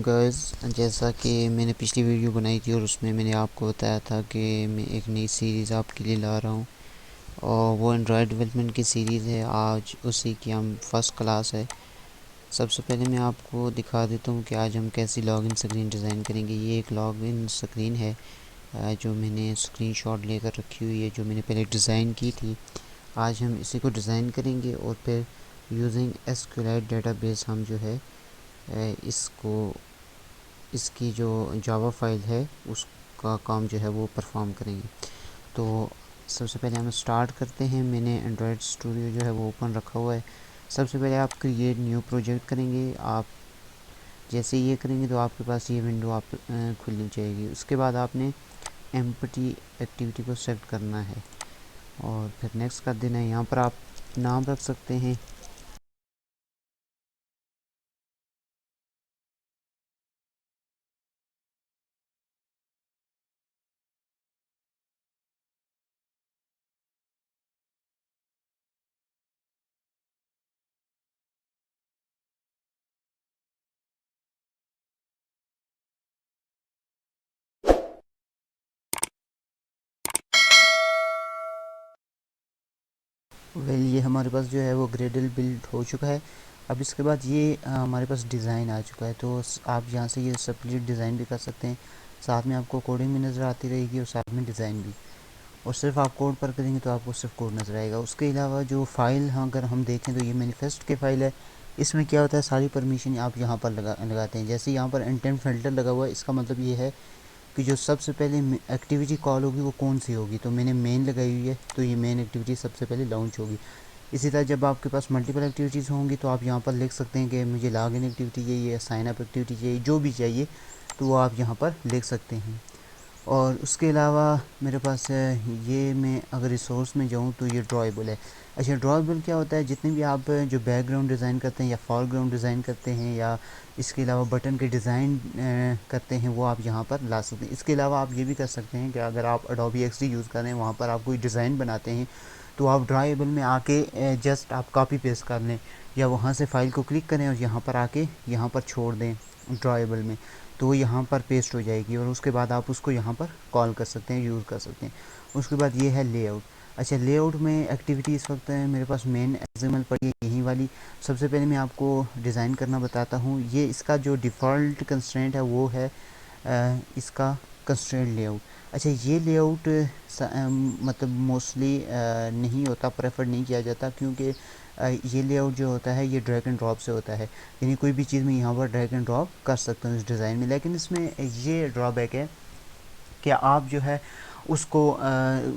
Guys, जैसा कि मैंने पिछली वीडियो बनाई थी और उसमें मैंने आपको बताया था कि मैं एक नई सीरीज़ आपके लिए ला रहा हूँ और वो एंड्रॉयड डेवलपमेंट की सीरीज़ है। आज उसी की हम फर्स्ट क्लास है। सबसे पहले मैं आपको दिखा देता हूँ कि आज हम कैसी लॉगिन स्क्रीन डिज़ाइन करेंगे। ये एक लॉगिन स्क्रीन है जो मैंने स्क्रीनशॉट लेकर रखी हुई है, जो मैंने पहले डिज़ाइन की थी। आज हम इसी को डिज़ाइन करेंगे और फिर यूजिंग एसक्यूएलआइट डेटाबेस हम जो है इसको इसकी जो जावा फाइल है उसका काम जो है वो परफॉर्म करेंगे। तो सबसे पहले हम स्टार्ट करते हैं। मैंने एंड्रॉयड स्टूडियो जो है वो ओपन रखा हुआ है। सबसे पहले आप क्रिएट न्यू प्रोजेक्ट करेंगे। आप जैसे ये करेंगे तो आपके पास ये विंडो आप खुलनी चाहिए। उसके बाद आपने एम्प्टी एक्टिविटी को सेलेक्ट करना है और फिर नेक्स्ट कर देना है। यहाँ पर आप नाम रख सकते हैं। ये हमारे पास जो है वो ग्रेडल बिल्ड हो चुका है। अब इसके बाद ये हमारे पास डिज़ाइन आ चुका है। तो आप यहाँ से ये स्प्लिट डिज़ाइन भी कर सकते हैं। साथ में आपको कोडिंग भी नज़र आती रहेगी और साथ में डिज़ाइन भी। और सिर्फ आप कोड पर करेंगे तो आपको सिर्फ कोड नज़र आएगा। उसके अलावा जो फ़ाइल अगर हम देखें तो ये मैनिफेस्ट की फ़ाइल है। इसमें क्या होता है, सारी परमिशन आप यहाँ पर लगाते हैं। जैसे यहाँ पर इंटेंट फिल्टर लगा हुआ है, इसका मतलब ये है कि जो सबसे पहले एक्टिविटी कॉल होगी वो कौन सी होगी। तो मैंने मेन लगाई हुई है, तो ये मेन एक्टिविटी सबसे पहले लॉन्च होगी। इसी तरह जब आपके पास मल्टीपल एक्टिविटीज़ होंगी तो आप यहाँ पर लिख सकते हैं कि मुझे लॉग इन एक्टिविटी चाहिए या साइन अप एक्टिविटी चाहिए, जो भी चाहिए तो वो आप यहाँ पर लिख सकते हैं। और उसके अलावा मेरे पास ये, मैं अगर रिसोर्स में जाऊँ तो ये ड्रॉएबल है। अच्छा, ड्रॉएबल क्या होता है, जितने भी आप जो बैकग्राउंड डिज़ाइन करते हैं या फॉरग्राउंड डिज़ाइन करते हैं या इसके अलावा बटन के डिज़ाइन करते हैं वो आप यहाँ पर ला सकते हैं। इसके अलावा आप ये भी कर सकते हैं कि अगर आप एडोबी एक्सडी यूज़ कर रहे हैं, वहाँ पर आप कोई डिज़ाइन बनाते हैं तो आप ड्रॉएबल में आके जस्ट आप कॉपी पेस्ट कर लें या वहाँ से फ़ाइल को क्लिक करें और यहाँ पर आके यहाँ पर छोड़ दें ड्रॉएबल में, तो वो यहाँ पर पेस्ट हो जाएगी और उसके बाद आप उसको यहाँ पर कॉल कर सकते हैं, यूज़ कर सकते हैं। उसके बाद ये है लेआउट। अच्छा, लेआउट में एक्टिविटी इस वक्त है मेरे पास मेन एक्सएमएल पड़ी है यही वाली। सबसे पहले मैं आपको डिज़ाइन करना बताता हूँ। ये इसका जो डिफ़ॉल्ट कंस्ट्रेंट है वो है इसका कंस्ट्रेंट लेआउट। अच्छा, ये लेआउट मतलब मोस्टली नहीं होता, प्रेफर नहीं किया जाता, क्योंकि ये लेआउट जो होता है ये ड्रैग एंड ड्रॉप से होता है। यानी कोई भी चीज़ मैं यहाँ पर ड्रैग एंड ड्रॉप कर सकता हूँ इस डिज़ाइन में। लेकिन इसमें ये ड्रॉबैक है कि आप जो है उसको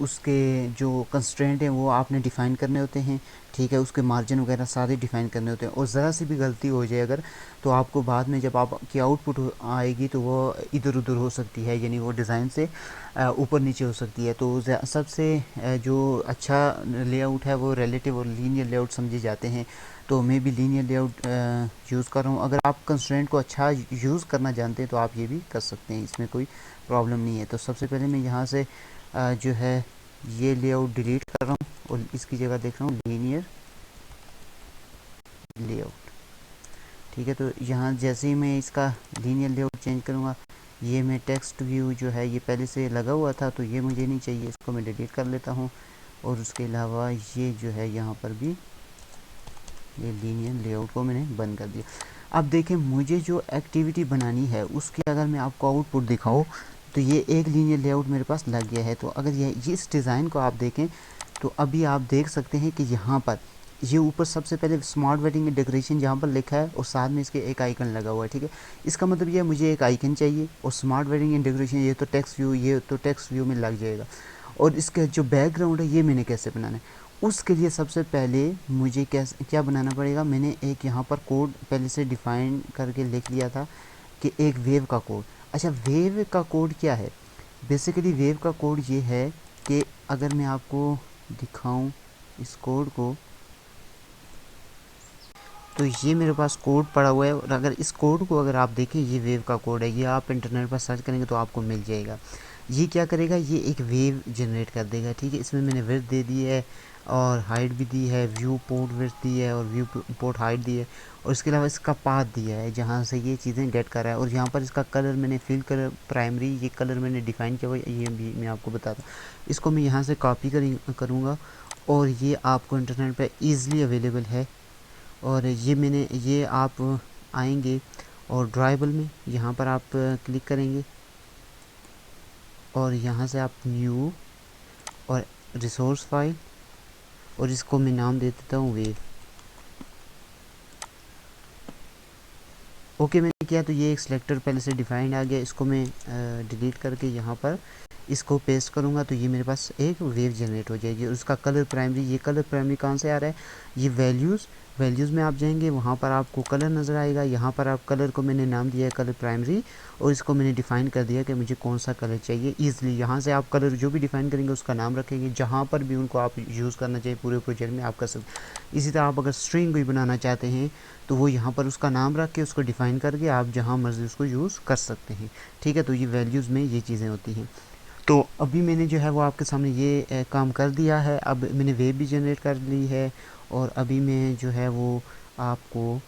उसके जो कंस्ट्रेंट हैं वो आपने डिफ़ाइन करने होते हैं, ठीक है। उसके मार्जिन वगैरह सारे डिफ़ाइन करने होते हैं और ज़रा सी भी गलती हो जाए अगर, तो आपको बाद में जब आपकी आउटपुट आएगी तो वो इधर उधर हो सकती है, यानी वो डिज़ाइन से ऊपर नीचे हो सकती है। तो सबसे जो अच्छा लेआउट है वो रिलेटिव और लीनियर लेआउट समझे जाते हैं। तो मैं भी लीनियर लेआउट यूज़ कर रहा हूँ। अगर आप कंस्ट्रेंट को अच्छा यूज़ करना जानते हैं तो आप ये भी कर सकते हैं, इसमें कोई प्रॉब्लम नहीं है। तो सबसे पहले मैं यहाँ से जो है ये लेआउट डिलीट कर रहा हूँ और इसकी जगह देख रहा हूँ लीनियर लेआउट, ठीक है। तो यहाँ जैसे ही मैं इसका लीनियर लेआउट चेंज करूँगा, ये मैं टेक्स्ट व्यू जो है ये पहले से लगा हुआ था तो ये मुझे नहीं चाहिए, इसको मैं डिलीट कर लेता हूँ। और उसके अलावा ये जो है यहाँ पर भी ये लीनियर लेआउट को मैंने बंद कर दिया। अब देखें, मुझे जो एक्टिविटी बनानी है उसके अगर मैं आपको आउटपुट दिखाऊँ तो ये एक लीनियर लेआउट मेरे पास लग गया है। तो अगर ये इस डिज़ाइन को आप देखें तो अभी आप देख सकते हैं कि यहाँ पर ये ऊपर सबसे पहले स्मार्ट वेडिंग डेकोरेशन यहाँ पर लिखा है और साथ में इसके एक आइकन लगा हुआ है, ठीक है। इसका मतलब ये मुझे एक आइकन चाहिए और स्मार्ट वेडिंग एंड डेकोरेशन, ये तो टेक्स्ट व्यू, ये तो टेक्स्ट व्यू में लग जाएगा। और इसका जो बैकग्राउंड है ये मैंने कैसे बनाना है, उसके लिए सबसे पहले मुझे क्या बनाना पड़ेगा। मैंने एक यहाँ पर कोड पहले से डिफ़ाइन करके लिख लिया था कि एक वेव का कोड। अच्छा, वेव का कोड क्या है, बेसिकली वेव का कोड ये है कि अगर मैं आपको दिखाऊं इस कोड को, तो ये मेरे पास कोड पड़ा हुआ है और अगर इस कोड को अगर आप देखें, ये वेव का कोड है, ये आप इंटरनेट पर सर्च करेंगे तो आपको मिल जाएगा। ये क्या करेगा, ये एक वेव जनरेट कर देगा, ठीक है। इसमें मैंने विड्थ दे दी है और हाइट भी दी है, व्यू पोर्ट विड्थ दी है और व्यू पोर्ट हाइट दी है, और इसके अलावा इसका पाथ दिया है जहाँ से ये चीज़ें गेट कर रहा है। और यहाँ पर इसका कलर मैंने फिल कलर प्राइमरी ये कलर मैंने डिफ़ाइन किया हुआ है, ये भी मैं आपको बताता हूँ। इसको मैं यहाँ से कॉपी करूँगा और ये आपको इंटरनेट पर ईज़िली अवेलेबल है। और ये आप आएंगे और ड्राइबल में यहाँ पर आप क्लिक करेंगे और यहाँ से आप न्यू और रिसोर्स फाइल, और इसको मैं नाम दे देता हूँ वेव। ओके मैंने किया तो ये एक सिलेक्टर पहले से डिफाइंड आ गया। इसको मैं डिलीट करके यहाँ पर इसको पेस्ट करूँगा तो ये मेरे पास एक वेव जनरेट हो जाएगी। और उसका कलर प्राइमरी, ये कलर प्राइमरी कहाँ से आ रहा है, ये वैल्यूज़ में आप जाएंगे, वहाँ पर आपको कलर नज़र आएगा। यहाँ पर आप कलर को मैंने नाम दिया है कलर प्राइमरी, और इसको मैंने डिफ़ाइन कर दिया कि मुझे कौन सा कलर चाहिए ईज़िली। यहाँ से आप कलर जो भी डिफ़ाइन करेंगे उसका नाम रखेंगे, जहाँ पर भी उनको आप यूज़ करना चाहिए पूरे प्रोजेक्ट में आप कर सकते। इसी तरह आप अगर स्ट्रिंग भी बनाना चाहते हैं तो वो यहाँ पर उसका नाम रख के उसको डिफ़ाइन करके आप जहाँ मर्ज़ी उसको यूज़ कर सकते हैं। ठीक है, तो ये वैल्यूज़ में ये चीज़ें होती हैं। तो अभी मैंने जो है वो आपके सामने ये काम कर दिया है। अब मैंने वेब भी जनरेट कर ली है, और अभी मैं जो है वो आपको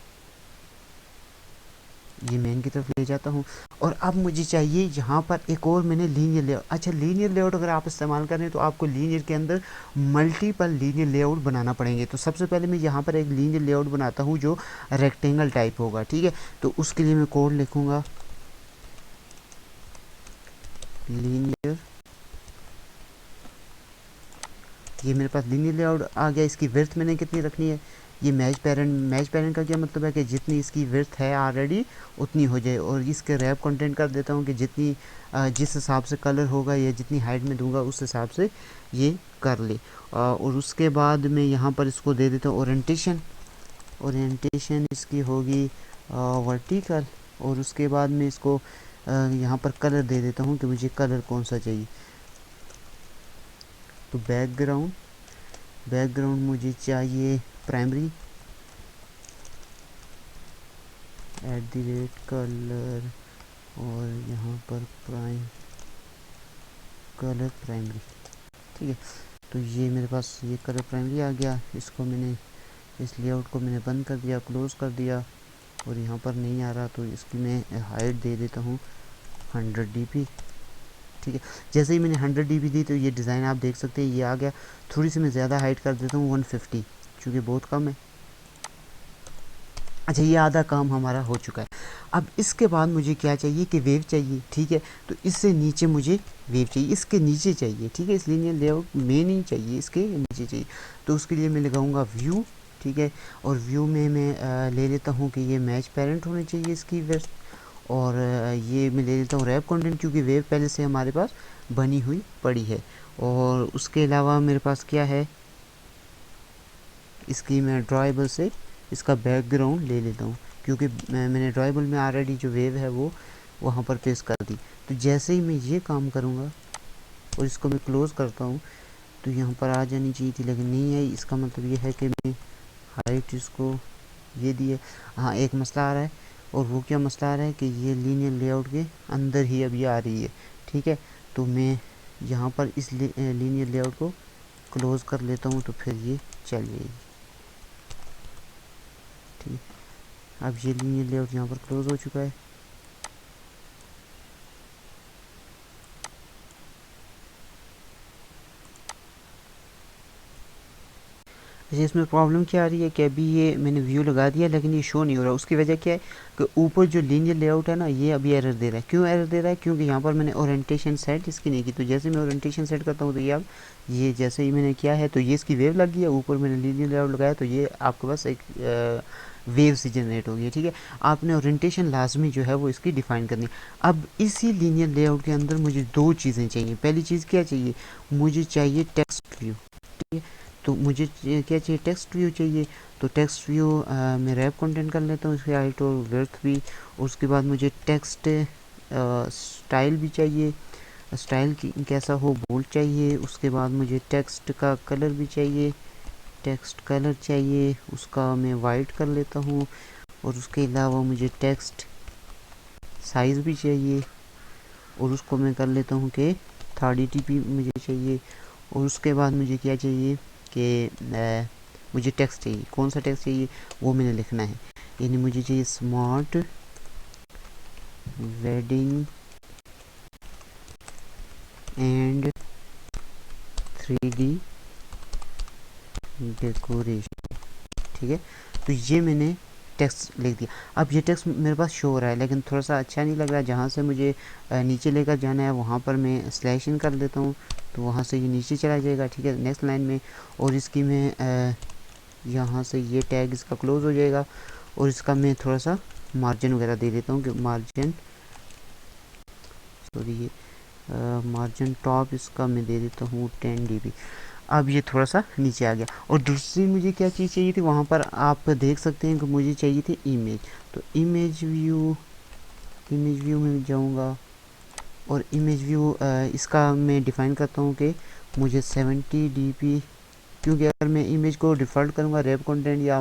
ये मेन की तरफ ले जाता हूँ। और अब मुझे चाहिए यहाँ पर एक और मैंने लीनियर लेआउट। अच्छा, लीनियर लेआउट अगर आप इस्तेमाल करें तो आपको लीनियर के अंदर मल्टीपल लीनियर लेआउट बनाना पड़ेंगे। तो सबसे पहले मैं यहाँ पर एक लीनियर लेआउट बनाता हूँ जो रेक्टेंगल टाइप होगा। ठीक है, तो उसके लिए मैं कोड लिखूँगा लीनियर। ये मेरे पास लीनियर लेआउट आ गया। इसकी विड्थ मैंने कितनी रखनी है, ये मैच पेरेंट का क्या मतलब है कि जितनी इसकी विड्थ है ऑलरेडी उतनी हो जाए। और इसके रैप कंटेंट कर देता हूँ कि जितनी जिस हिसाब से कलर होगा या जितनी हाइट में दूंगा उस हिसाब से ये कर ले। और उसके बाद मैं यहाँ पर इसको दे देता हूँ ओरिएंटेशन इसकी होगी वर्टिकल। और उसके बाद मैं इसको यहाँ पर कलर दे देता हूँ कि मुझे कलर कौन सा चाहिए। तो बैकग्राउंड मुझे चाहिए प्राइमरी @कलर, और यहाँ पर कलर प्राइमरी। ठीक है, तो ये मेरे पास ये कलर प्राइमरी आ गया। इसको मैंने इस लेआउट को मैंने बंद कर दिया, क्लोज़ कर दिया, और यहाँ पर नहीं आ रहा तो इसकी मैं हाइट दे देता हूँ 100 dp। ठीक है, जैसे ही मैंने 100 dp दी तो ये डिज़ाइन आप देख सकते हैं ये आ गया। थोड़ी सी मैं ज़्यादा हाइट कर देता हूँ 150, चूँकि बहुत कम है। अच्छा, ये आधा काम हमारा हो चुका है। अब इसके बाद मुझे क्या चाहिए कि वेव चाहिए। ठीक है, तो इससे नीचे मुझे वेव चाहिए, इसके नीचे चाहिए। ठीक है, इस लीनियर लेआउट में नहीं चाहिए, इसके नीचे चाहिए। तो उसके लिए मैं लगाऊंगा व्यू। ठीक है, और व्यू में मैं ले लेता हूँ कि ये मैच पेरेंट होने चाहिए इसकी विड्थ। और ये मैं ले लेता हूँ रैप कंटेंट, क्योंकि वेव पहले से हमारे पास बनी हुई पड़ी है। और उसके अलावा मेरे पास क्या है, इसकी मैं ड्राइबल से इसका बैकग्राउंड ले लेता हूँ, क्योंकि मैंने ड्राइबल में ऑलरेडी जो वेव है वो वहाँ पर पेस्ट कर दी। तो जैसे ही मैं ये काम करूँगा और इसको मैं क्लोज़ करता हूँ तो यहाँ पर आ जानी चाहिए थी, लेकिन नहीं आई। इसका मतलब ये है कि मैं हाइट इसको ये दी है। हाँ, एक मसला आ रहा है, और वो क्या मसला आ रहा है कि ये लीनियर लेआउट के अंदर ही अब ये आ रही है। ठीक है, तो मैं यहाँ पर इस लीनियर लेआउट को क्लोज़ कर लेता हूँ तो फिर ये चल जाएगी। ठीक, अब ये लीनियर लेआउट यहाँ पर क्लोज हो चुका है। अच्छा, इसमें प्रॉब्लम क्या आ रही है कि अभी ये मैंने व्यू लगा दिया लेकिन ये शो नहीं हो रहा। उसकी वजह क्या है कि ऊपर जो लीनियर लेआउट है ना ये अभी एरर दे रहा है। क्यों एरर दे रहा है, क्योंकि यहाँ पर मैंने ओरिएंटेशन सेट इसकी नहीं की। तो जैसे मैं ओरिएंटेशन सेट करता हूँ तो ये अब ये जैसे ही मैंने किया है तो ये इसकी वेव लग गई है, ऊपर मैंने लीनियर लेआउट लगाया तो ये आपके पास एक वेव से जनरेट हो गई है। ठीक है, आपने ओरिएंटेशन लाजमी जो है वो इसकी डिफ़ाइन करनी। अब इसी लीनियर लेआउट के अंदर मुझे दो चीज़ें चाहिए। पहली चीज़ क्या चाहिए, मुझे चाहिए टेक्स्ट व्यू। ठीक है, तो मुझे क्या चाहिए, टेक्स्ट व्यू चाहिए। तो टेक्स्ट व्यू मैं रैप कंटेंट कर लेता हूँ, इसकी हाइट और विड्थ भी। उसके बाद मुझे टेक्स्ट स्टाइल भी चाहिए, स्टाइल की कैसा हो, बोल्ड चाहिए। उसके बाद मुझे टेक्स्ट का कलर भी चाहिए, टेक्स्ट कलर चाहिए, उसका मैं वाइट कर लेता हूँ। और उसके अलावा मुझे टेक्स्ट साइज़ भी चाहिए, और उसको मैं कर लेता हूँ कि 30 dp मुझे चाहिए। और उसके बाद मुझे क्या चाहिए कि मुझे टेक्स्ट चाहिए, कौन सा टेक्स्ट चाहिए वो मैंने लिखना है। यानी मुझे चाहिए smart wedding and 3D decoration, ठीक है। तो ये मैंने टेक्स्ट लिख दिया। अब ये टेक्स्ट मेरे पास शो हो रहा है लेकिन थोड़ा सा अच्छा नहीं लग रहा है। जहाँ से मुझे नीचे लेकर जाना है वहाँ पर मैं स्लैश इन कर देता हूँ, तो वहाँ से ये नीचे चला जाएगा, ठीक है, नेक्स्ट लाइन में। और इसकी मैं यहाँ से ये टैग इसका क्लोज हो जाएगा और इसका मैं थोड़ा सा मार्जिन वगैरह दे देता हूँ कि मार्जिन, सॉरी ये मार्जिन टॉप इसका मैं दे देता हूँ 10 dB। अब ये थोड़ा सा नीचे आ गया। और दूसरी मुझे क्या चीज़ चाहिए थी, वहाँ पर आप देख सकते हैं कि मुझे चाहिए थी इमेज। तो इमेज व्यू में जाऊँगा और इमेज व्यू इसका मैं डिफ़ाइन करता हूँ कि मुझे 70 dB, क्योंकि अगर मैं इमेज को डिफ़ॉल्ट करूँगा रैप कंटेंट या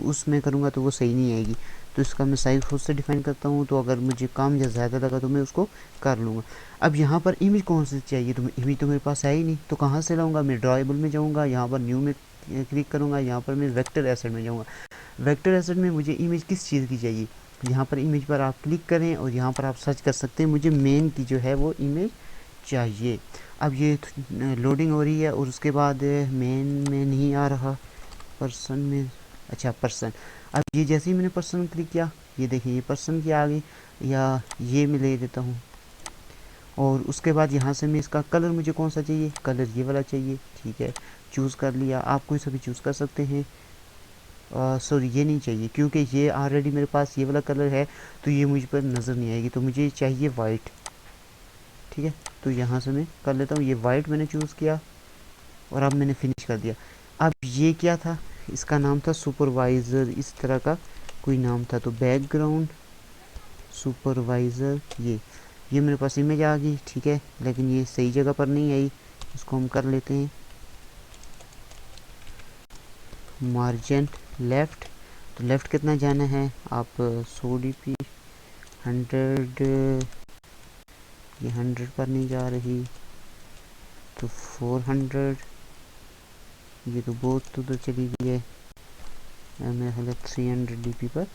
उसमें करूँगा तो वो सही नहीं आएगी। तो इसका मैं साइज खुद से डिफ़ाइन करता हूँ, तो अगर मुझे कम या ज़्यादा लगा तो मैं उसको कर लूँगा। अब यहाँ पर इमेज कौन सी चाहिए, तो इमेज तो मेरे पास है ही नहीं, तो कहाँ से लाऊँगा। मैं ड्राइबल में जाऊँगा, यहाँ पर न्यू में क्लिक करूँगा, यहाँ पर मैं वेक्टर एसेट में जाऊँगा। वेक्टर एसेट में मुझे इमेज किस चीज़ की चाहिए, यहाँ पर इमेज पर आप क्लिक करें और यहाँ पर आप सर्च कर सकते हैं मुझे मेन की जो है वो इमेज चाहिए। अब ये लोडिंग हो रही है और उसके बाद मेन में नहीं आ रहा, पर्सन में, अच्छा पर्सन। अब ये जैसे ही मैंने पर्सन क्लिक किया, ये देखिए ये पर्सन की आ गई, या ये मैं ले देता हूँ। और उसके बाद यहाँ से मैं इसका कलर, मुझे कौन सा चाहिए, कलर ये वाला चाहिए, ठीक है, चूज़ कर लिया। आप कोई सा भी चूज़ कर सकते हैं। सॉरी ये नहीं चाहिए क्योंकि ये ऑलरेडी मेरे पास ये वाला कलर है, तो ये मुझ पर नज़र नहीं आएगी, तो मुझे चाहिए वाइट, ठीक है। तो यहाँ से मैं कर लेता हूँ, ये वाइट मैंने चूज़ किया और अब मैंने फिनिश कर दिया। अब ये क्या था, इसका नाम था सुपरवाइज़र, इस तरह का कोई नाम था। तो बैकग्राउंड सुपरवाइज़र, ये मेरे पास इमेज आ गई, ठीक है, लेकिन ये सही जगह पर नहीं आई, इसको हम कर लेते हैं मार्जिन लेफ़्ट। तो लेफ़्ट कितना जाना है, आप 100 dp 100, ये 100 पर नहीं जा रही, तो 400, ये तो बहुत उधर चली गई है, मेरे ख्याल 300 dp पर,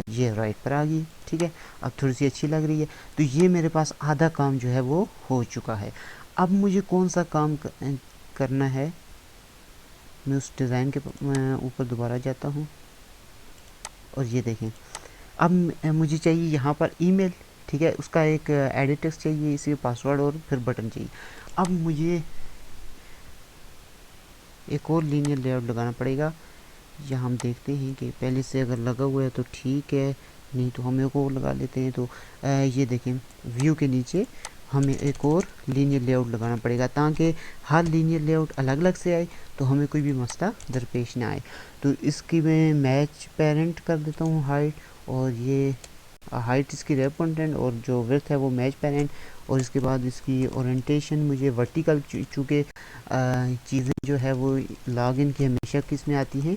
ये राइट पर आ गई, ठीक है। अब थोड़ी सी अच्छी लग रही है। तो ये मेरे पास आधा काम जो है वो हो चुका है। अब मुझे कौन सा काम करना है, मैं उस डिज़ाइन के ऊपर दोबारा जाता हूँ और ये देखें, अब मुझे चाहिए यहाँ पर ईमेल, ठीक है, उसका एक एडिट टेक्स्ट चाहिए, इसी पासवर्ड और फिर बटन चाहिए। अब मुझे एक और लीनियर लेआउट लगाना पड़ेगा, या हम देखते हैं कि पहले से अगर लगा हुआ है तो ठीक है, नहीं तो हम एक और लगा लेते हैं। तो ये देखें व्यू के नीचे हमें एक और लीनियर लेआउट लगाना पड़ेगा ताकि हर लीनियर लेआउट अलग अलग से आए, तो हमें कोई भी मसला दरपेश ना आए। तो इसकी मैं मैच पेरेंट कर देता हूँ हाइट, और ये हाइट इसकी रैप कंटेंट और जो विड्थ है वो मैच पेरेंट। और इसके बाद इसकी ओरिएंटेशन मुझे वर्टिकल, चूँकि चीज़ें जो है वो लॉग इन की हमेशा किस में आती हैं,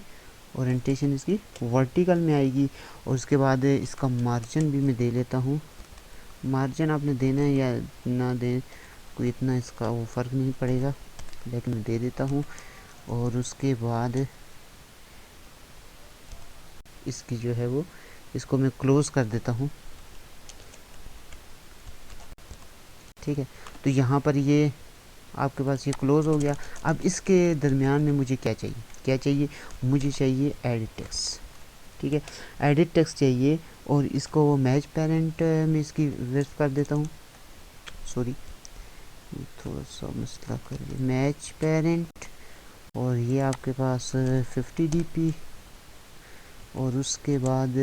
ओरिएंटेशन इसकी वर्टिकल में आएगी। और उसके बाद इसका मार्जिन भी मैं दे लेता हूँ। मार्जिन आपने देना है या ना दें, कोई इतना इसका वो फ़र्क नहीं पड़ेगा, लेकिन मैं दे देता हूँ। और उसके बाद इसकी जो है वो, इसको मैं क्लोज़ कर देता हूँ, ठीक है। तो यहाँ पर ये आपके पास ये क्लोज़ हो गया। अब इसके दरमियान में मुझे क्या चाहिए, मुझे चाहिए एडिट टेक्स्ट, ठीक है, एडिट टेक्स्ट चाहिए। और इसको मैच पेरेंट में इसकी विड्थ कर देता हूँ, सॉरी थोड़ा सा मसला कर लिया, मैच पेरेंट, और ये आपके पास 50 dp। और उसके बाद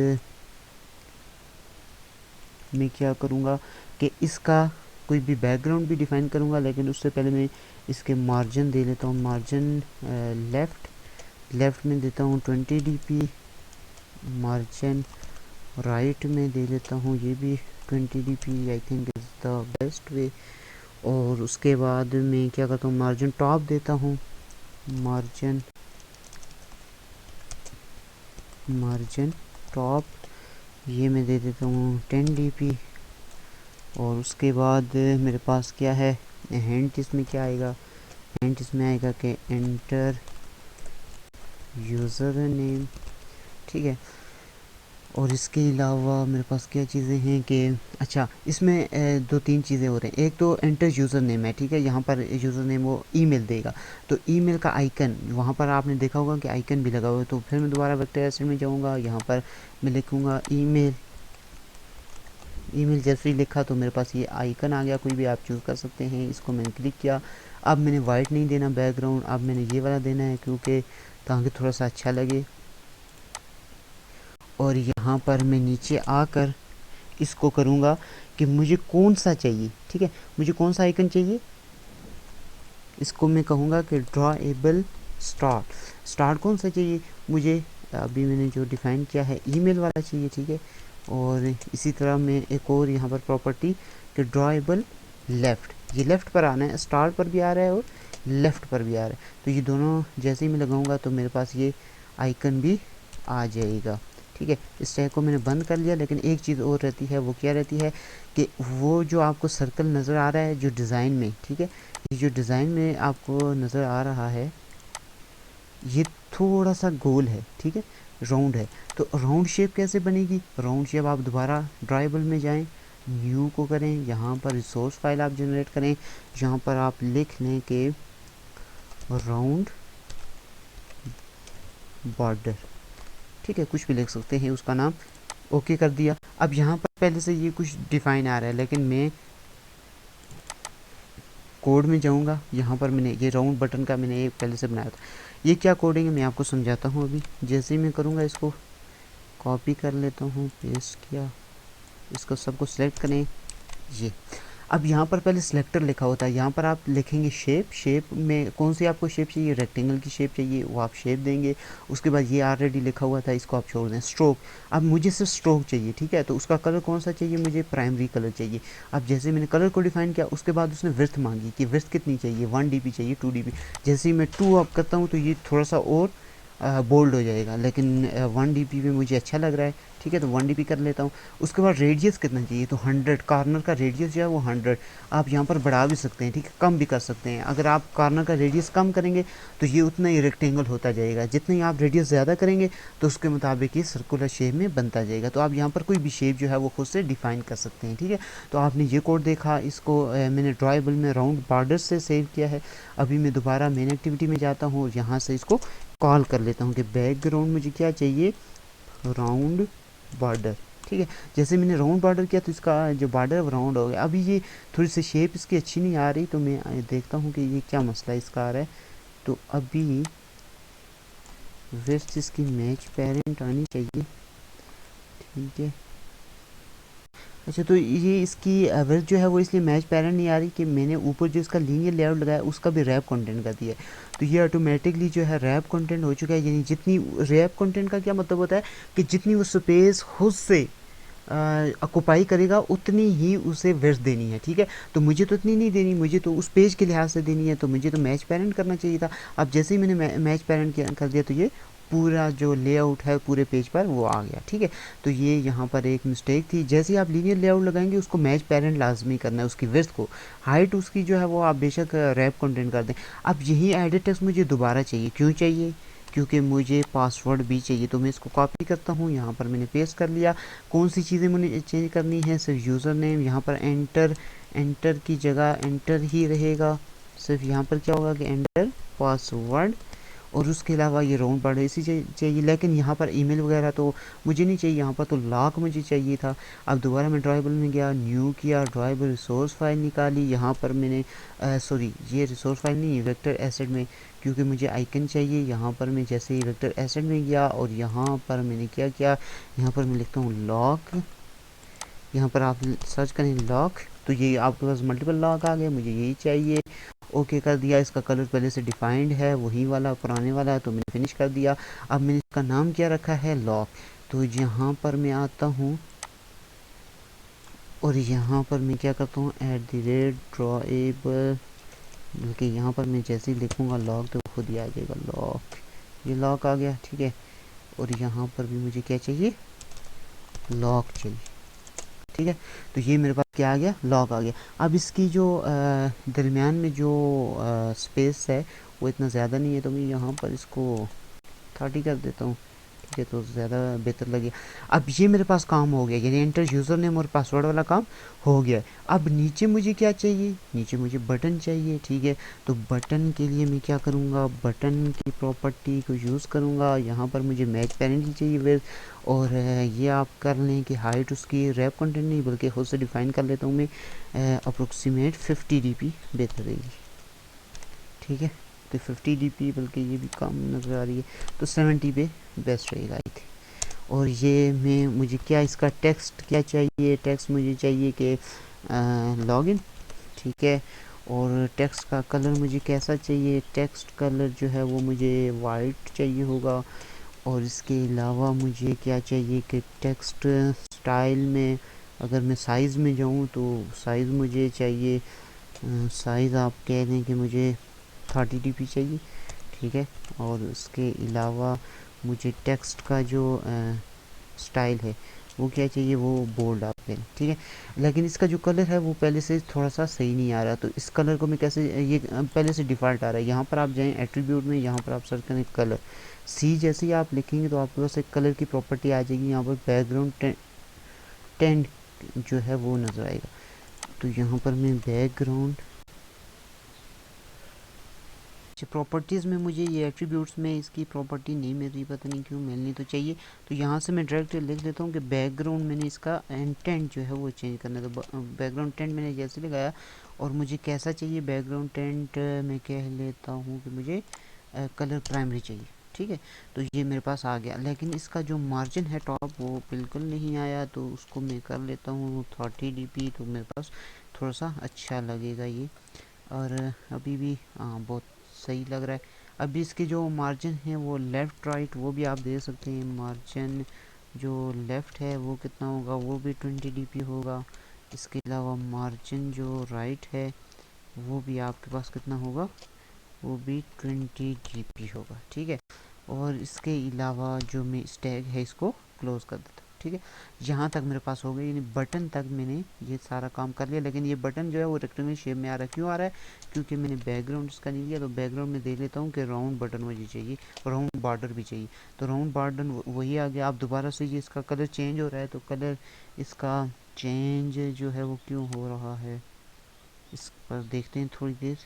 मैं क्या करूँगा कि इसका कोई भी बैकग्राउंड भी डिफ़ाइन करूँगा, लेकिन उससे पहले मैं इसके मार्जिन दे लेता हूँ, मार्जिन लेफ़्ट में देता हूँ 20 dp, मार्जिन राइट में दे लेता हूँ ये भी 20 dp, I think is the best way. और उसके बाद मैं क्या करता हूँ, मार्जिन टॉप देता हूँ, मार्जिन टॉप ये मैं दे देता हूँ 10 dp। और उसके बाद मेरे पास क्या है, हिंट इसमें क्या आएगा, एंड इसमें आएगा कि एंटर यूज़र नेम, ठीक है। और इसके अलावा मेरे पास क्या चीज़ें हैं कि अच्छा इसमें दो तीन चीज़ें हो रही हैं। एक तो एंटर यूज़र नेम है, ठीक है, यहाँ पर यूज़र नेम वो ईमेल देगा, तो ईमेल का आइकन वहाँ पर आपने देखा होगा कि आइकन भी लगा हुआ है। तो फिर मैं दोबारा वेक्टर एडिटर में जाऊँगा, यहाँ पर मैं लिखूँगा ईमेल। ईमेल जैसे ही लिखा तो मेरे पास ये आइकन आ गया, कोई भी आप चूज़ कर सकते हैं। इसको मैंने क्लिक किया। अब मैंने वाइट नहीं देना बैकग्राउंड, अब मैंने ये वाला देना है क्योंकि ताकि थोड़ा सा अच्छा लगे। और यहाँ पर मैं नीचे आकर इसको करूँगा कि मुझे कौन सा चाहिए, ठीक है, मुझे कौन सा आइकन चाहिए। इसको मैं कहूँगा कि ड्रॉएबल स्टार्ट कौन सा चाहिए मुझे। अभी मैंने जो डिफ़ाइन किया है ईमेल वाला चाहिए, ठीक है। और इसी तरह मैं एक और यहाँ पर प्रॉपर्टी कि ड्रॉएबल लेफ़्ट, ये लेफ़्ट पर आना है, स्टार्ट पर भी आ रहा है और लेफ़्ट पर भी आ रहा है। तो ये दोनों जैसे ही मैं लगाऊंगा तो मेरे पास ये आइकन भी आ जाएगा, ठीक है। इस टैग को मैंने बंद कर लिया। लेकिन एक चीज़ और रहती है, वो क्या रहती है कि वो जो आपको सर्कल नज़र आ रहा है जो डिज़ाइन में, ठीक है, ये जो डिज़ाइन में आपको नज़र आ रहा है ये थोड़ा सा गोल है, ठीक है, राउंड है। तो राउंड शेप कैसे बनेगी, राउंड शेप आप दोबारा ड्राइबल में जाएं, न्यू को करें, यहाँ पर रिसोर्स फाइल आप जनरेट करें, यहाँ पर आप लिख लें कि राउंड बॉर्डर, ठीक है, कुछ भी लिख सकते हैं उसका नाम। ओके कर दिया। अब यहाँ पर पहले से ये कुछ डिफाइन आ रहा है, लेकिन मैं कोड में जाऊँगा। यहाँ पर मैंने ये राउंड बटन का मैंने एक पहले से बनाया था। ये क्या कोडिंग है मैं आपको समझाता हूँ। अभी जैसे ही मैं करूँगा इसको कॉपी कर लेता हूँ, पेस्ट किया, इसको सबको सिलेक्ट करें ये। अब यहाँ पर पहले सिलेक्टर लिखा होता है, यहाँ पर आप लिखेंगे शेप। शेप में कौन सी आपको शेप चाहिए, रेक्टेंगल की शेप चाहिए, वो आप शेप देंगे। उसके बाद ये ऑलरेडी लिखा हुआ था, इसको आप छोड़ दें। स्ट्रोक, अब मुझे सिर्फ स्ट्रोक चाहिए, ठीक है, तो उसका कलर कौन सा चाहिए, मुझे प्राइमरी कलर चाहिए। अब जैसे मैंने कलर को डिफाइन किया, उसके बाद उसने विड्थ मांगी कि विड्थ कितनी चाहिए, 1 dp चाहिए, 2 dp। जैसे ही मैं 2 अप करता हूँ तो ये थोड़ा सा और बोल्ड हो जाएगा, लेकिन 1 dp में मुझे अच्छा लग रहा है, ठीक है, तो 1 dp कर लेता हूँ। उसके बाद रेडियस कितना चाहिए, तो 100, कॉर्नर का रेडियस जो है वो 100। आप यहाँ पर बढ़ा भी सकते हैं, ठीक है, कम भी कर सकते हैं। अगर आप कॉर्नर का रेडियस कम करेंगे तो ये उतना ही रेक्टेंगल होता जाएगा, जितने ही आप रेडियस ज़्यादा करेंगे तो उसके मुताबिक ये सर्कुलर शेप में बनता जाएगा। तो आप यहाँ पर कोई भी शेप जो है वो खुद से डिफाइन कर सकते हैं, ठीक है। तो आपने ये कोड देखा, इसको मैंने ड्रॉएबल में राउंड बॉर्डर से सेव किया है। अभी मैं दोबारा मेन एक्टिविटी में जाता हूँ और यहाँ से इसको कॉल कर लेता हूँ कि बैकग्राउंड मुझे क्या चाहिए, राउंड बॉर्डर, ठीक है। जैसे मैंने राउंड बॉर्डर किया तो इसका जो बॉर्डर है वो राउंड हो गया। अभी ये थोड़ी सी शेप इसकी अच्छी नहीं आ रही, तो मैं देखता हूँ कि ये क्या मसला इसका आ रहा है। तो अभी विड्थ इसकी मैच पेरेंट आनी चाहिए, ठीक है। अच्छा, तो ये इसकी विड्थ जो है वो इसलिए मैच पेरेंट नहीं आ रही कि मैंने ऊपर जो इसका लीनियर लेआउट लगाया उसका भी रैप कंटेंट कर दिया है। तो ये ऑटोमेटिकली जो है रैप कंटेंट हो चुका है। यानी जितनी रैप कंटेंट का क्या मतलब होता है कि जितनी वो स्पेस खुद से ऑक्यूपाई करेगा उतनी ही उसे विड्थ देनी है, ठीक है। तो मुझे तो इतनी नहीं देनी, मुझे तो उस पेज के लिहाज से देनी है, तो मुझे तो मैच पेरेंट करना चाहिए था। अब जैसे ही मैंने मैच पेरेंट कर दिया तो ये पूरा जो लेआउट है पूरे पेज पर वो आ गया, ठीक है। तो ये यहाँ पर एक मिस्टेक थी। जैसे ही आप लीनियर लेआउट लगाएंगे उसको मैच पेरेंट लाजमी करना है, उसकी विड्थ को। हाइट उसकी जो है वो आप बेशक रैप कंटेंट कर दें। अब यही एडिट टेक्स्ट मुझे दोबारा चाहिए, क्यों चाहिए, क्योंकि मुझे पासवर्ड भी चाहिए। तो मैं इसको कॉपी करता हूँ, यहाँ पर मैंने पेस्ट कर लिया। कौन सी चीज़ें मुझे चेंज करनी है, सिर्फ यूज़र नेम, यहाँ पर एंटर की जगह एंटर ही रहेगा। सिर्फ यहाँ पर क्या होगा कि एंटर पासवर्ड, और उसके अलावा ये राउंड बॉर्डर इसी चाहिए। लेकिन यहाँ पर ईमेल वगैरह तो मुझे नहीं चाहिए, यहाँ पर तो लॉक मुझे चाहिए था। अब दोबारा मैं ड्राइबल में गया, न्यू किया, ड्राइबल रिसोर्स फाइल निकाली। यहाँ पर मैंने सॉरी ये रिसोर्स फाइल नहीं, वेक्टर एसेट में, क्योंकि मुझे आइकन चाहिए। यहाँ पर मैं जैसे ही वेक्टर एसेट में गया और यहाँ पर मैंने क्या किया, यहाँ पर मैं लिखता हूँ लॉक। यहाँ पर आप सर्च करें लॉक, तो ये आपके पास मल्टीपल लॉक आ गए, मुझे यही चाहिए। ओके कर दिया। इसका कलर पहले से डिफाइंड है, वही वाला पुराने वाला, तो मैंने फिनिश कर दिया। अब मैंने इसका नाम क्या रखा है, लॉक। तो यहाँ पर मैं आता हूँ और यहाँ पर मैं क्या करता हूँ, @ड्रॉएबल, बल्कि यहाँ पर मैं जैसे ही लिखूँगा लॉक तो खुद ही आ जाएगा लॉक। ये लॉक आ गया, ठीक है। और यहाँ पर भी मुझे क्या चाहिए, लॉक चाहिए, ठीक है। तो ये मेरे पास क्या आ गया, लॉक आ गया। अब इसकी जो दरमियान में जो स्पेस है वो इतना ज़्यादा नहीं है, तो मैं यहाँ पर इसको 30 कर देता हूँ, ठीक है, तो ज़्यादा बेहतर लगे। अब ये मेरे पास काम हो गया, यानी एंटर यूज़र नेम और पासवर्ड वाला काम हो गया है। अब नीचे मुझे क्या चाहिए, नीचे मुझे बटन चाहिए, ठीक है। तो बटन के लिए मैं क्या करूँगा, बटन की प्रॉपर्टी को यूज़ करूँगा। यहाँ पर मुझे मैच पेरेंटल चाहिए विद, और ये आप कर लें कि हाइट उसकी रैप कंटेंट नहीं बल्कि खुद से डिफ़ाइन कर लेता हूँ मैं, अप्रोक्सीमेट 50 dp बेहतर रहेगी, ठीक है। तो 50 dp, बल्कि ये भी कम नज़र आ रही है, तो 70 पे बेस्ट रहेगा आई थिंक। और ये मैं मुझे क्या इसका टेक्स्ट क्या चाहिए, टेक्स्ट मुझे चाहिए कि लॉगिन, ठीक है। और टेक्स्ट का कलर मुझे कैसा चाहिए, टेक्स्ट कलर जो है वो मुझे वाइट चाहिए होगा। और इसके अलावा मुझे क्या चाहिए कि टेक्स्ट स्टाइल में अगर मैं साइज़ में जाऊँ तो साइज़ मुझे चाहिए, साइज़ आप कह दें कि मुझे 30 dp चाहिए, ठीक है। और उसके अलावा मुझे टेक्स्ट का जो स्टाइल है वो क्या चाहिए, वो बोल्ड आप करें, ठीक है। लेकिन इसका जो कलर है वो पहले से थोड़ा सा सही नहीं आ रहा, तो इस कलर को मैं कैसे, ये पहले से डिफ़ॉल्ट आ रहा है। यहाँ पर आप जाएं एट्रीब्यूट में, यहाँ पर आप सर्च करें कलर, सी जैसे ही आप लिखेंगे तो आपके पास एक कलर की प्रॉपर्टी आ जाएगी। यहाँ पर बैकग्राउंड टेंट जो है वो नज़र आएगा। तो यहाँ पर मैं बैकग्राउंड प्रॉपर्टीज़ में मुझे ये एट्रीब्यूट्स में इसकी प्रॉपर्टी नहीं मिल रही, पता नहीं क्यों मिलनी तो चाहिए। तो यहाँ से मैं डायरेक्ट लिख देता हूँ कि बैकग्राउंड मैंने इसका टेंट जो है वो चेंज करना है। तो बैकग्राउंड टेंट मैंने जैसे लगाया, और मुझे कैसा चाहिए बैकग्राउंड टेंट, मैं कह लेता हूँ कि मुझे कलर प्राइमरी चाहिए, ठीक है। तो ये मेरे पास आ गया, लेकिन इसका जो मार्जिन है टॉप वो बिल्कुल नहीं आया, तो उसको मैं कर लेता हूँ 30 dp, तो मेरे पास थोड़ा सा अच्छा लगेगा ये। और अभी भी हाँ बहुत सही लग रहा है। अभी इसके जो मार्जिन है वो लेफ़्ट राइट वो भी आप दे सकते हैं। मार्जिन जो लेफ़्ट है वो कितना होगा, वो भी 20 dp होगा। इसके अलावा मार्जिन जो राइट है वो भी आपके पास कितना होगा, वो भी 20 dp होगा, ठीक है। और इसके अलावा जो मैं इस टैग है इसको क्लोज़ कर देता हूँ, ठीक है। यहाँ तक मेरे पास हो गया, यानी बटन तक मैंने ये सारा काम कर लिया। लेकिन ये बटन जो है वो रेक्टेंगल शेप में आ रहा है, क्यों आ रहा है, क्योंकि मैंने बैकग्राउंड इसका नहीं लिया। तो बैकग्राउंड में दे लेता हूँ कि राउंड बटन मुझे चाहिए, राउंड बॉर्डर भी चाहिए। तो राउंड बॉर्डर वही आ गया। आप दोबारा से ये इसका कलर चेंज हो रहा है, तो कलर इसका चेंज जो है वो क्यों हो रहा है, इस पर देखते हैं थोड़ी देर।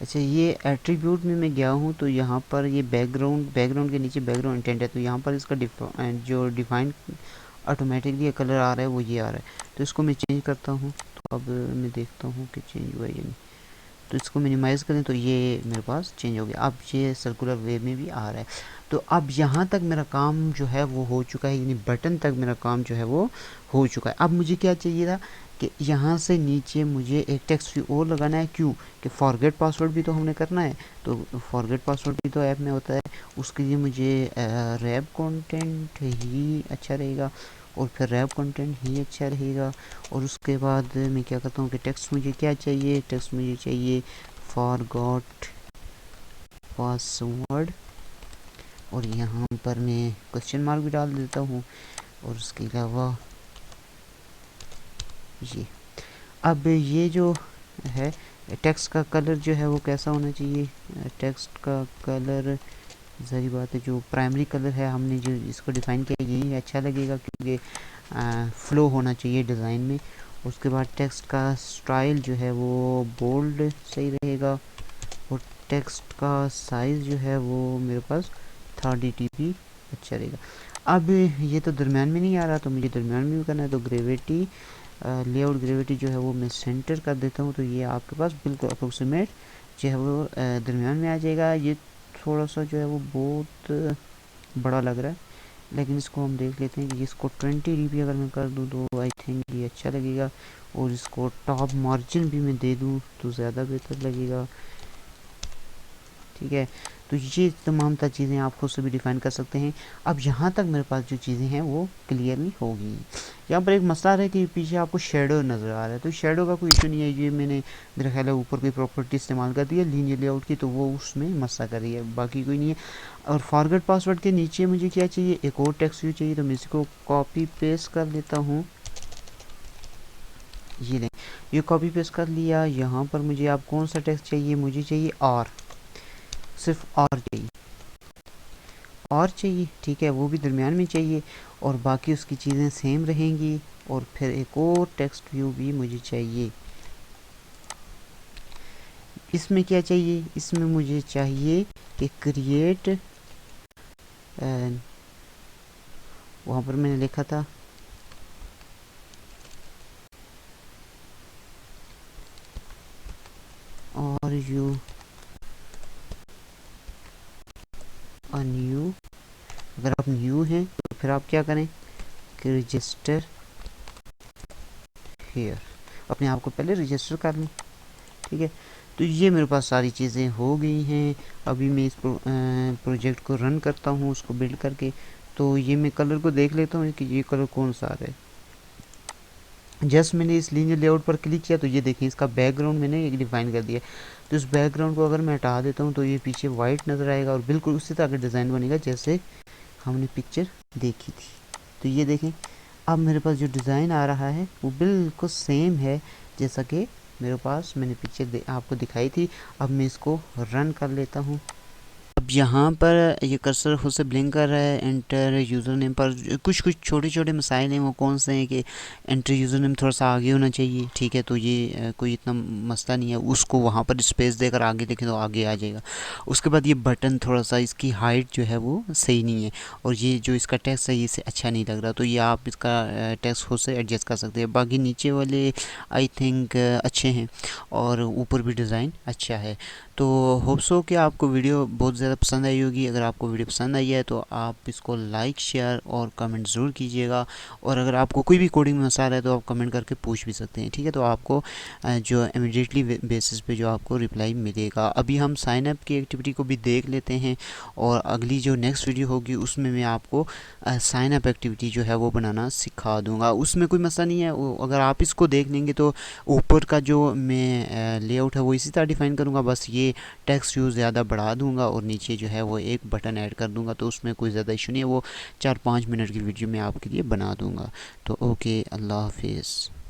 अच्छा, ये एट्रीब्यूट में मैं गया हूँ, तो यहाँ पर ये बैकग्राउंड के नीचे बैकग्राउंड इंटेंट है, तो यहाँ पर इसका जो डिफाइन ऑटोमेटिकली कलर आ रहा है वो ये आ रहा है। तो इसको मैं चेंज करता हूँ, तो अब मैं देखता हूँ कि चेंज हुआ है या नहीं। तो इसको मिनिमाइज़ करें तो ये मेरे पास चेंज हो गया। अब ये सर्कुलर वे में भी आ रहा है। तो अब यहाँ तक मेरा काम जो है वो हो चुका है, यानी बटन तक मेरा काम जो है वो हो चुका है। अब मुझे क्या चाहिए था कि यहाँ से नीचे मुझे एक टेक्स्ट भी और लगाना है, क्यों कि फॉरगेट पासवर्ड भी तो हमने करना है। तो फॉरगेट पासवर्ड भी तो ऐप में होता है, उसके लिए मुझे रैप कंटेंट ही अच्छा रहेगा, और फिर रैप कंटेंट ही अच्छा रहेगा। और उसके बाद मैं क्या करता हूँ कि टेक्स्ट मुझे क्या चाहिए, टेक्स्ट मुझे चाहिए फॉरगॉट पासवर्ड, और यहाँ पर मैं क्वेश्चन मार्क भी डाल देता हूँ। और उसके अलावा ये, अब ये जो है टेक्स्ट का कलर जो है वो कैसा होना चाहिए, टेक्स्ट का कलर ज़ाहिर बात है जो प्राइमरी कलर है हमने जो इसको डिफ़ाइन किया यही अच्छा लगेगा, क्योंकि फ़्लो होना चाहिए डिज़ाइन में। उसके बाद टेक्स्ट का स्टाइल जो है वो बोल्ड सही रहेगा, और टेक्स्ट का साइज़ जो है वो मेरे पास 30 dp अच्छा रहेगा। अब ये तो दरमियान में नहीं आ रहा, तो मुझे दरमियान में भी करना है। तो ग्रेविटी लेआउट ग्रेविटी जो है वो मैं सेंटर कर देता हूँ, तो ये आपके पास बिल्कुल अप्रोक्सीमेट जो है वो दरमियान में आ जाएगा। ये थोड़ा सा जो है वो बहुत बड़ा लग रहा है, लेकिन इसको हम देख लेते हैं कि इसको 20 dp अगर मैं कर दूँ तो आई थिंक ये अच्छा लगेगा। और इसको टॉप मार्जिन भी मैं दे दूँ तो ज़्यादा बेहतर लगेगा, ठीक है। तो ये तमाम तर चीज़ें आप खुद से भी डिफ़ाइन कर सकते हैं। अब यहाँ तक मेरे पास जो चीज़ें हैं वो क्लियरली होगी। यहाँ पर एक मसला है कि पीछे आपको शेडो नज़र आ रहा है, तो शेडो का कोई इशू नहीं है, ये मैंने मेरा ख्याल है ऊपर कोई प्रॉपर्टी इस्तेमाल कर दी है लीनियर लेआउट की, तो वो उसमें मसला कर रही है, बाकी कोई नहीं है। और फॉरगेट पासवर्ड के नीचे मुझे क्या चाहिए, एक और टेक्स्ट व्यू चाहिए, तो मैं इसको कॉपी पेस्ट कर लेता हूँ ये लें, ये कॉपी पेस्ट कर लिया। यहाँ पर मुझे आप कौन सा टेक्स्ट चाहिए, मुझे चाहिए और, सिर्फ और चाहिए, और चाहिए, ठीक है, वो भी दरमियान में चाहिए, और बाकी उसकी चीज़ें सेम रहेंगी। और फिर एक और टेक्स्ट व्यू भी मुझे चाहिए। इसमें क्या चाहिए, इसमें मुझे चाहिए कि क्रिएट, वहाँ पर मैंने लिखा था और यू अ न्यू, अगर आप न्यू हैं तो फिर आप क्या करें कि रजिस्टर हेयर, अपने आप को पहले रजिस्टर कर लें, ठीक है। तो ये मेरे पास सारी चीज़ें हो गई हैं। अभी मैं इस प्रोजेक्ट को रन करता हूँ, उसको बिल्ड करके। तो ये मैं कलर को देख लेता हूँ कि ये कलर कौन सा आ रहा है। जस्ट मैंने इस लीनियर लेआउट पर क्लिक किया तो ये देखें, इसका बैकग्राउंड मैंने एक डिफाइन कर दिया। तो इस बैकग्राउंड को अगर मैं हटा देता हूँ तो ये पीछे वाइट नज़र आएगा और बिल्कुल उसी तरह का डिज़ाइन बनेगा जैसे हमने पिक्चर देखी थी। तो ये देखें, अब मेरे पास जो डिज़ाइन आ रहा है वो बिल्कुल सेम है जैसा कि मेरे पास मैंने पिक्चर आपको दिखाई थी। अब मैं इसको रन कर लेता हूँ। अब यहाँ पर ये कर्सर खुद से ब्लिंक कर रहा है एंटर यूज़र नेम पर। कुछ कुछ छोटे छोटे मसाइल हैं, वो कौन से हैं कि एंटर यूज़र नेम थोड़ा सा आगे होना चाहिए, ठीक है। तो ये कोई इतना मसला नहीं है, उसको वहाँ पर स्पेस देकर आगे देखें तो आगे आ जाएगा। उसके बाद ये बटन थोड़ा सा, इसकी हाइट जो है वो सही नहीं है, और ये जो इसका टेक्स्ट है इसे अच्छा नहीं लग रहा। तो ये आप इसका टेक्स्ट खुद से एडजस्ट कर सकते हैं। बाकी नीचे वाले आई थिंक अच्छे हैं और ऊपर भी डिज़ाइन अच्छा है। तो होप सो कि आपको वीडियो बहुत ज़्यादा पसंद आई होगी। अगर आपको वीडियो पसंद आई है तो आप इसको लाइक शेयर और कमेंट ज़रूर कीजिएगा। और अगर आपको कोई भी कोडिंग में मसाला है तो आप कमेंट करके पूछ भी सकते हैं, ठीक है। तो आपको जो इमीडिएटली बेसिस पे जो आपको रिप्लाई मिलेगा। अभी हम साइन अप की एक्टिविटी को भी देख लेते हैं, और अगली जो नेक्स्ट वीडियो होगी उसमें मैं आपको साइन अप एक्टिविटी जो है वो बनाना सिखा दूँगा। उसमें कोई मसला नहीं है, अगर आप इसको देख लेंगे तो ऊपर का जो मैं लेआउट है वो इसी तरह डिफाइन करूँगा। बस ये टेक्स्ट व्यू ज़्यादा बढ़ा दूंगा और नीचे जो है वो एक बटन ऐड कर दूंगा, तो उसमें कोई ज़्यादा इशू नहीं है। वो 4-5 मिनट की वीडियो में आपके लिए बना दूंगा। तो ओके, अल्लाह हाफिज़।